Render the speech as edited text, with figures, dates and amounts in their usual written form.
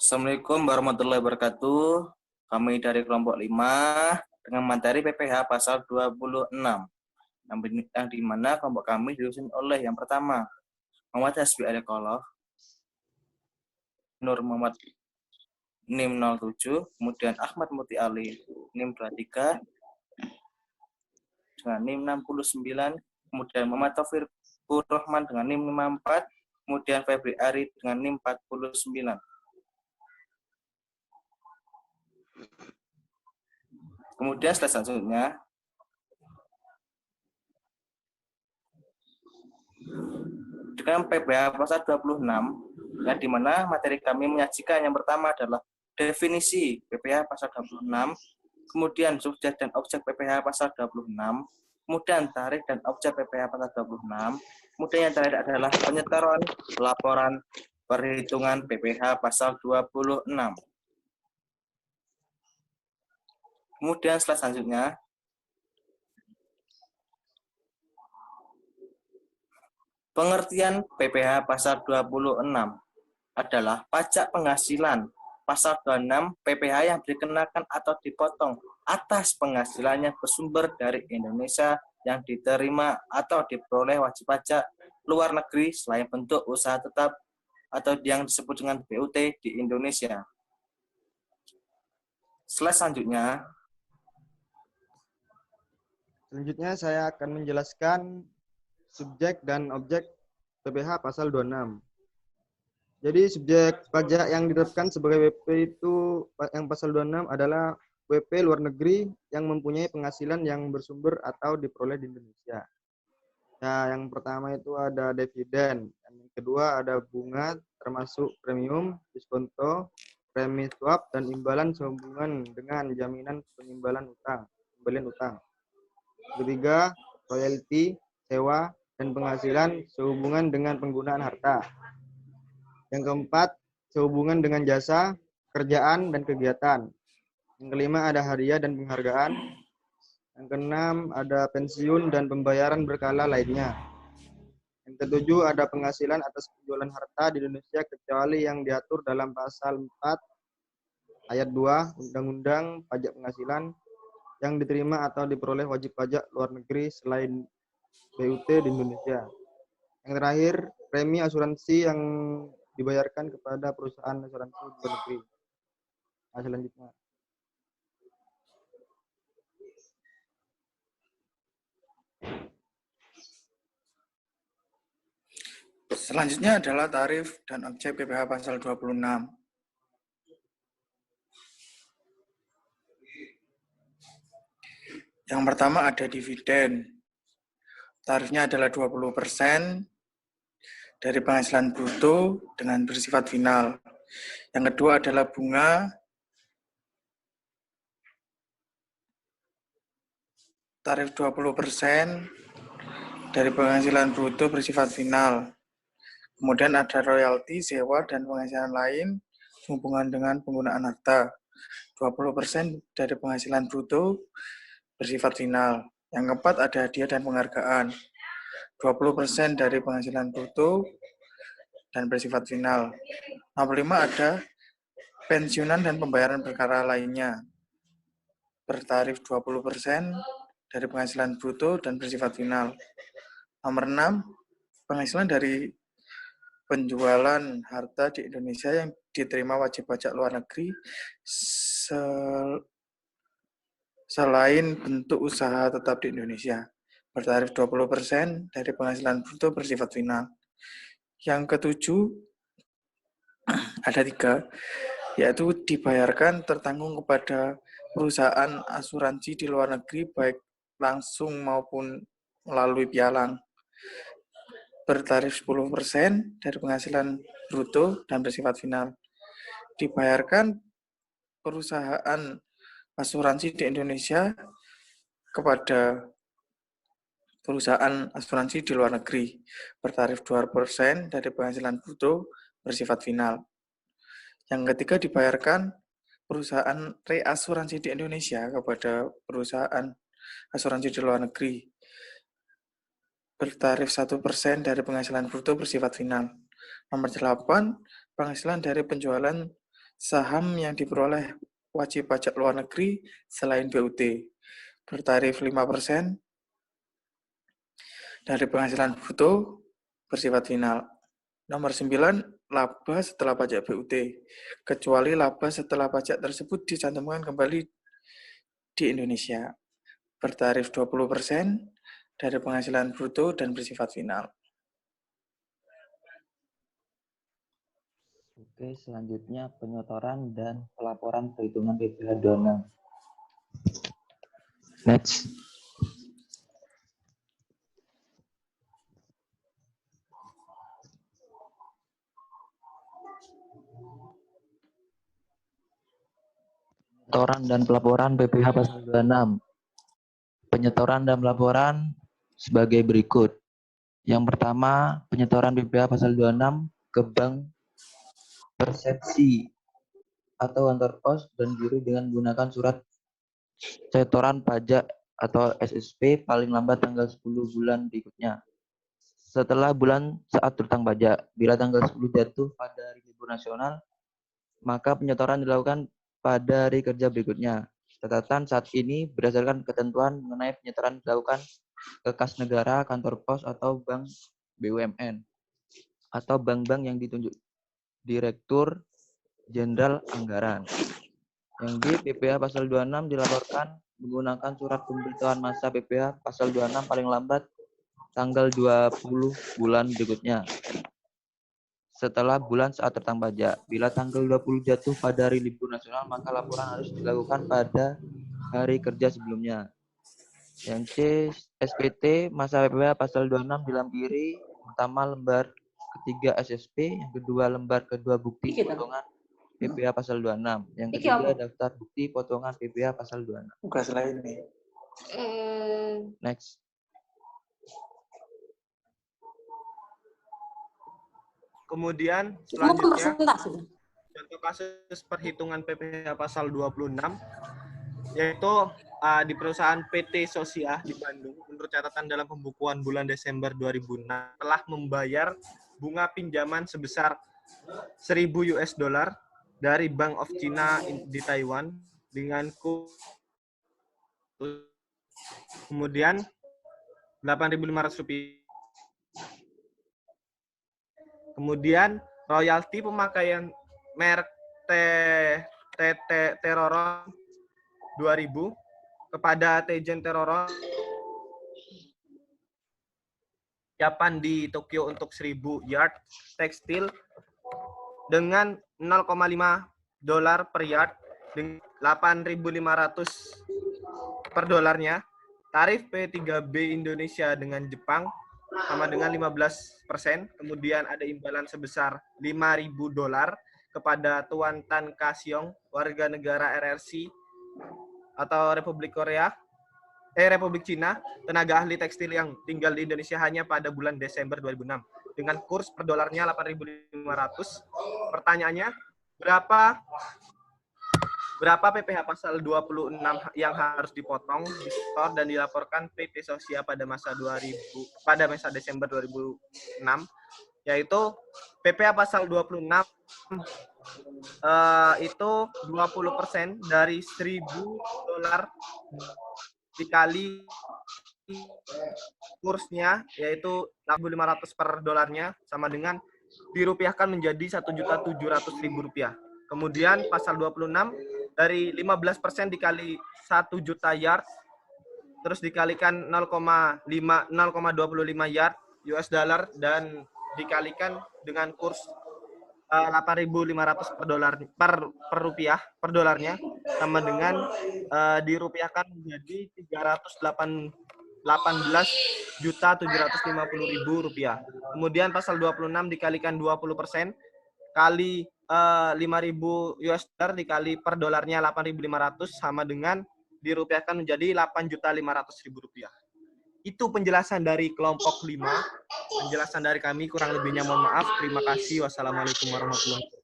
Assalamualaikum warahmatullahi wabarakatuh. Kami dari kelompok 5 dengan materi PPH pasal 26. Yang di mana kelompok kami disusun oleh yang pertama, Muhammad Hasbi Aliqoloh, Nur Muhammad NIM 07, kemudian Ahmad Muti Ali NIM 23 dengan NIM 69, kemudian Muhammad Taufir Rahman dengan NIM 54, kemudian Febri Ari dengan NIM 49. Kemudian selanjutnya dengan PPH pasal 26, ya, di mana materi kami menyajikan yang pertama adalah definisi PPH pasal 26, kemudian subjek dan objek PPH pasal 26, kemudian tarif dan objek PPH pasal 26, kemudian yang terakhir adalah penyetoran laporan perhitungan PPH pasal 26. Kemudian selanjutnya pengertian PPH pasal 26 adalah pajak penghasilan. Pasal 26 PPH yang dikenakan atau dipotong atas penghasilan yang bersumber dari Indonesia yang diterima atau diperoleh wajib pajak luar negeri selain bentuk usaha tetap atau yang disebut dengan BUT di Indonesia. Slide selanjutnya. Selanjutnya saya akan menjelaskan subjek dan objek PPH pasal 26. Jadi subjek pajak yang diterapkan sebagai WP itu yang pasal 26 adalah WP luar negeri yang mempunyai penghasilan yang bersumber atau diperoleh di Indonesia. Nah, yang pertama itu ada dividen, yang kedua ada bunga termasuk premium, diskonto, premi swap, dan imbalan sehubungan dengan jaminan pembalian utang. Ketiga, royalti, sewa, dan penghasilan sehubungan dengan penggunaan harta. Yang keempat, sehubungan dengan jasa, kerjaan, dan kegiatan. Yang kelima, ada hadiah dan penghargaan. Yang keenam, ada pensiun dan pembayaran berkala lainnya. Yang ketujuh, ada penghasilan atas penjualan harta di Indonesia kecuali yang diatur dalam pasal 4 ayat 2 Undang-Undang Pajak Penghasilan yang diterima atau diperoleh wajib pajak luar negeri selain BUT di Indonesia. Yang terakhir, premi asuransi yang dibayarkan kepada perusahaan asuransi luar negeri. Nah, selanjutnya. Selanjutnya adalah tarif dan objek PPH pasal 26. Yang pertama ada dividen. Tarifnya adalah 20% dari penghasilan bruto dengan bersifat final. Yang kedua adalah bunga. Tarif 20% dari penghasilan bruto bersifat final. Kemudian ada royalti, sewa, dan penghasilan lain hubungan dengan penggunaan harta. 20% dari penghasilan bruto bersifat final. Yang keempat ada hadiah dan penghargaan. 20% dari penghasilan bruto dan bersifat final. Nomor 5 ada pensiunan dan pembayaran perkara lainnya. Bertarif 20% dari penghasilan bruto dan bersifat final. Nomor 6, penghasilan dari penjualan harta di Indonesia yang diterima wajib pajak luar negeri selain bentuk usaha tetap di Indonesia, bertarif 20% dari penghasilan bruto bersifat final. Yang ketujuh, ada 3, yaitu dibayarkan tertanggung kepada perusahaan asuransi di luar negeri, baik langsung maupun melalui pialang. Bertarif 10% dari penghasilan bruto dan bersifat final. Dibayarkan perusahaan asuransi di Indonesia kepada perusahaan asuransi di luar negeri, bertarif 2% dari penghasilan bruto bersifat final. Yang ketiga, dibayarkan perusahaan reasuransi di Indonesia kepada perusahaan asuransi di luar negeri, bertarif 1% dari penghasilan bruto bersifat final. Nomor 8, penghasilan dari penjualan saham yang diperoleh wajib pajak luar negeri selain BUT bertarif 5% dari penghasilan bruto bersifat final. Nomor 9, laba setelah pajak BUT, kecuali laba setelah pajak tersebut dicantumkan kembali di Indonesia, bertarif 20% dari penghasilan bruto dan bersifat final. Oke, selanjutnya penyetoran dan pelaporan perhitungan PPh 26. Next. Penyetoran dan pelaporan PPh pasal 26. Penyetoran dan pelaporan sebagai berikut. Yang pertama, penyetoran PPh pasal 26 ke bank persepsi atau kantor pos dan giro dengan menggunakan surat setoran pajak atau SSP paling lambat tanggal 10 bulan berikutnya. Setelah bulan saat bertang pajak, bila tanggal 10 jatuh pada hari libur nasional, maka penyetoran dilakukan pada hari kerja berikutnya. Catatan saat ini berdasarkan ketentuan mengenai penyetoran dilakukan ke kas negara, kantor pos, atau bank BUMN, atau bank-bank yang ditunjuk Direktur Jenderal Anggaran. Yang di PPh pasal 26 dilaporkan menggunakan surat pemberitahuan masa PPh pasal 26 paling lambat tanggal 20 bulan berikutnya. Setelah bulan saat tertang pajak. Bila tanggal 20 jatuh pada hari libur nasional, maka laporan harus dilakukan pada hari kerja sebelumnya. Yang C, SPT masa PPh pasal 26 dilampiri pertama lembar ketiga SSP, yang kedua lembar kedua bukti potongan PPh pasal 26. Yang ketiga daftar bukti potongan PPh pasal 26. Tugas lain nih. Next. Kemudian selanjutnya contoh kasus perhitungan PPh pasal 26 yaitu di perusahaan PT Sosia di Bandung, menurut catatan dalam pembukuan bulan Desember 2006 telah membayar bunga pinjaman sebesar 1.000 US dollar dari Bank of China di Taiwan dengan kemudian 8.500 rupiah. Kemudian royalti pemakaian merek Teroron 2.000 kepada Tejen Teroron siapan di Tokyo untuk 1.000 yard tekstil dengan 0,5 dolar per yard dengan 8.500 per dolarnya. Tarif P3B Indonesia dengan Jepang sama dengan 15%. Kemudian ada imbalan sebesar 5.000 dolar kepada Tuan Tan Ka-siong, warga negara RRC atau Republik Cina, tenaga ahli tekstil yang tinggal di Indonesia hanya pada bulan Desember 2006 dengan kurs per dolarnya 8.500. Pertanyaannya, berapa PPh pasal 26 yang harus dipotong, disetor dan dilaporkan PT Sosia pada masa Desember 2006, yaitu PPh pasal 26 itu 20% dari 1.000 dolar dikali kursnya, yaitu 6.500 per dolarnya, sama dengan dirupiahkan menjadi 1.700.000 rupiah. Kemudian pasal 26 dari 15% dikali 1 juta yard, terus dikalikan 0,25 yard US dollar dan dikalikan dengan kurs 8.500 per dolarnya, sama dengan dirupiahkan menjadi 318.750.000 rupiah. Kemudian pasal 26 dikalikan 20% kali 5.000 US dollar dikali per dolarnya 8.500 sama dengan dirupiahkan menjadi 8.500.000 rupiah. Itu penjelasan dari kelompok 5. Penjelasan dari kami, kurang lebihnya mohon maaf. Terima kasih. Wassalamualaikum warahmatullahi wabarakatuh.